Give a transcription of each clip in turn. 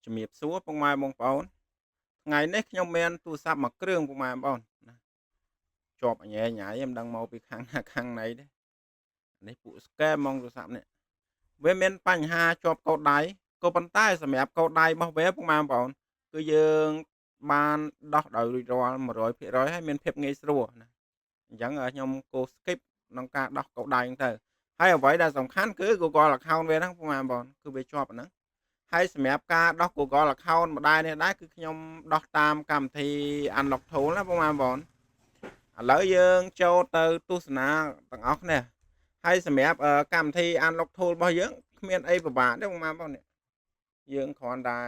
ជំរាបសួរពុកម៉ែបងប្អូនថ្ងៃនេះខ្ញុំមានទូរស័ព្ទមួយគ្រឿងពុកម៉ែបងប្អូនណាជាប់អញញ៉ៃមិនដឹងមកពីខាងណាខាងណីទេនេះពួកស្កេមហ្មងទូរស័ព្ទនេះវាមានបញ្ហាជាប់កោដដៃក៏ប៉ុន្តែសម្រាប់កោដដៃរបស់វាពុកម៉ែបងប្អូនគឺយើងបានដោះដោយរួចរាល់100%ហើយមានភាពងាយស្រួលណាអញ្ចឹងខ្ញុំគោ skip ក្នុងការដោះកោដដៃហ្នឹងទៅហើយអ្វីដែលសំខាន់គឺ Google account វាហ្នឹងពុកម៉ែបងប្អូនគឺវាជាប់អាហ្នឹង ហើយសម្រាប់ការដោះ Google account ម្ដាយនេះដែរគឺខ្ញុំដោះតាមកម្មវិធី Unlock Tool ណាបងប្អូនឥឡូវយើងចូលទៅទស្សនាទាំងអស់គ្នាហើយសម្រាប់កម្មវិធី Unlock Tool របស់យើងគ្មានអីពិបាកទេបងប្អូននេះយើងគ្រាន់តែ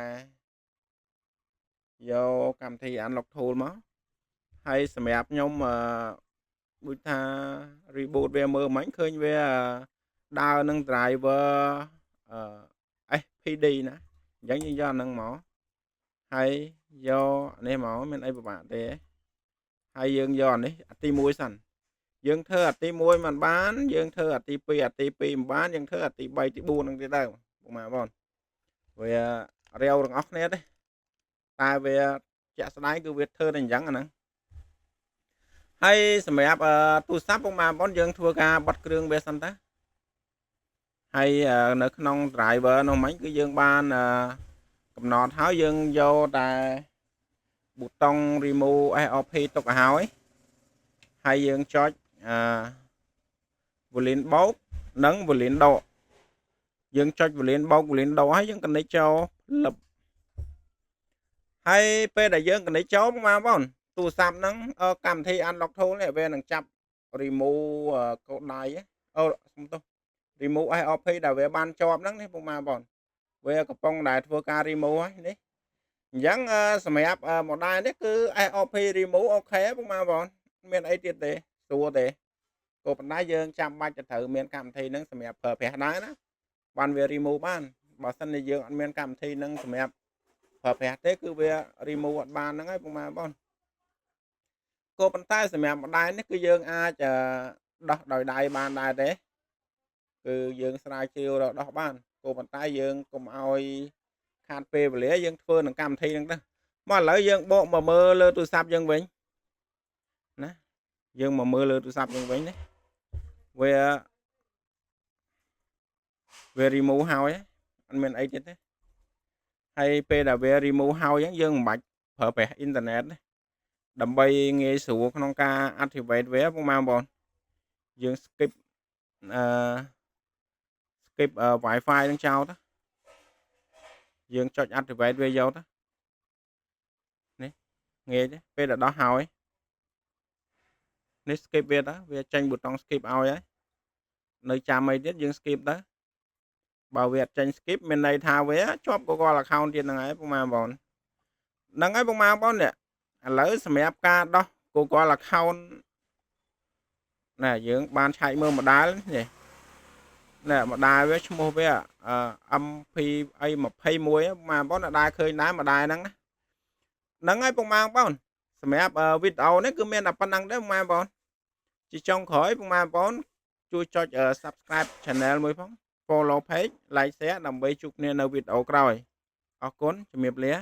យកកម្មវិធី Unlock Tool មកហើយសម្រាប់ខ្ញុំដូចថា reboot វាមើលមិញឃើញវាដើរនឹង driver SPD ណាអញ្ចឹងយើងយកអាហ្នឹងមកហើយយកនេះមកមានអីពិបាកទេហើយយើងយកអានេះអាទី1សិនយើងធ្វើអាទី1មិនបានយើងធ្វើអាទី2អាទី2មិនបានយើងធ្វើអាទី3ទី4ហ្នឹងទៀតទៅបងប្អូនវារាវទាំងអស់គ្នាទេតែវាជាក់ស្ដែងគឺវាធ្វើតែអញ្ចឹងអាហ្នឹងហើយសម្រាប់ទូរស័ព្ទបងប្អូនយើងធ្វើការបិទគ្រឿងវាសិនតាហើយនៅក្នុង driver នោះមិញគឺយើងបានកំណត់ហើយយើងយកតែប៊ូតុង remove SOP ទុកឲ្យហើយយើងចុចvolume បោកនិង volume ដកយើងចុច volume បោក volume ដកហើយយើង connect ចូលលឹបហើយពេលដែលយើង connect ចូលបងប្អូនទូរស័ព្ទហ្នឹងកម្មវិធី Unlock Tool នេះវានឹងចាប់ remove កូដដៃសុំទោស remove SOP ដែលវាបានជាប់ហ្នឹងនេះបងប្អូនវាកំពុងតែធ្វើការ remove ហើយនេះអញ្ចឹងសម្រាប់ model នេះគឺ SOP remove អូខេបងប្អូនមានអីទៀតទេស្រួលទេក៏ប៉ុន្តែយើងចាំបាច់ទៅត្រូវមានកម្មវិធីហ្នឹងសម្រាប់ប្រើប្រាស់ដែរណាបានវា remove បានបើសិនជាយើងអត់មានកម្មវិធីហ្នឹងសម្រាប់ប្រើប្រាស់ទេគឺវា remove អត់បានហ្នឹងហើយបងប្អូនក៏ប៉ុន្តែសម្រាប់ model នេះគឺយើងអាចដោះដោយដៃបានដែរទេគឺយើងស្រាវជ្រាវរកដោះបានក៏ប៉ុន្តែយើងកុំឲ្យខាតពេលវេលាយើងធ្វើនឹងកម្មវិធីហ្នឹងទៅមកឥឡូវយើងបកមកមើលលើទូរស័ព្ទយើងវិញណាយើងមកមើលលើទូរស័ព្ទយើងវិញនេះវា remove ហើយអត់មានអីទៀតទេហើយពេលដែលវា remove ហើយយើងមិនបាច់ប្រើប្រាស់អ៊ីនធឺណិតទេដើម្បីងាយស្រួលក្នុងការ activate វាបងប្អូនយើង skip Wi-Fi នឹងចោលទៅយើងចុច activate វាយកទៅនេះងាយទេពេលដែលដោះហើយនេះ skip វាទៅវាចេញប៊ូតុង skip ឲ្យហើយនៅចាំអីទៀតយើង skip ទៅបើវាអត់ចេញ skip មានន័យថាវាជាប់ Google account ទៀតហ្នឹងហើយបងប្អូនហ្នឹងហើយបងប្អូននេះឥឡូវសម្រាប់ការដោះ Google account ណែយើងបានឆែកមើល model នេះណែ model វាឈ្មោះវា MP អី21បងប្អូនដែរឃើញដែរ model ហ្នឹងណាហ្នឹងហើយបងប្អូនសម្រាប់វីដេអូនេះគឺមានតែប៉ុណ្្នឹងទេបងប្អូនជាចុងក្រោយបងប្អូនជួយចុច subscribe channel មួយផង follow page like share ដើម្បីជួបគ្នានៅវីដេអូក្រោយអរគុណជំរាបលា